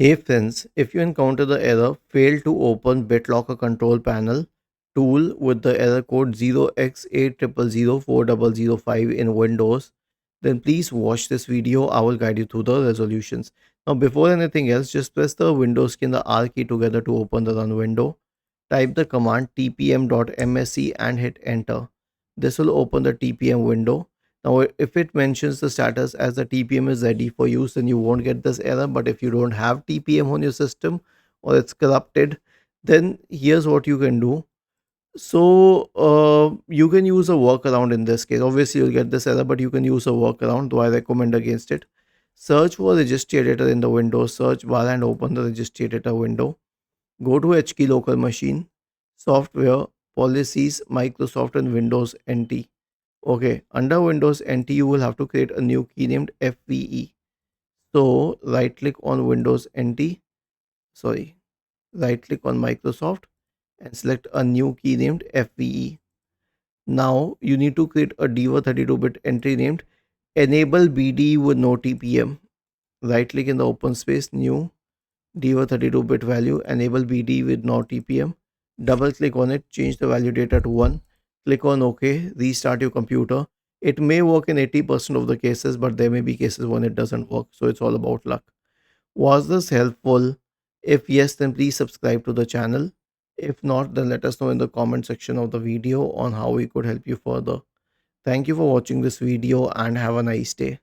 Hey friends, if you encounter the error fail to open BitLocker Control Panel Tool with the error code 0x80004005 in Windows, then please watch this video. I will guide you through the resolutions. Now before anything else, just press the Windows key and the R key together to open the run window. Type the command tpm.msc and hit enter. This will open the tpm window. Now, if it mentions the status as the TPM is ready for use, then you won't get this error. But if you don't have TPM on your system or it's corrupted, then here's what you can do. So you can use a workaround in this case. Obviously, you'll get this error, but you can use a workaround, though I recommend against it. Search for registry editor in the Windows search bar and open the registry editor window. Go to HKey local machine, software, policies, Microsoft and Windows NT. Okay, under Windows NT, you will have to create a new key named FVE. So right click on Windows NT, sorry, right click on Microsoft and select a new key named FVE. Now you need to create a Diva 32-bit entry named enable BD with no TPM. Right click in the open space, new Diva 32-bit value, enable BD with no TPM. Double click on it, change the value data to 1. Click on OK, restart your computer. It may work in 80% of the cases, but there may be cases when it doesn't work. So it's all about luck. Was this helpful? If yes, then please subscribe to the channel. If not, then let us know in the comment section of the video on how we could help you further. Thank you for watching this video and have a nice day.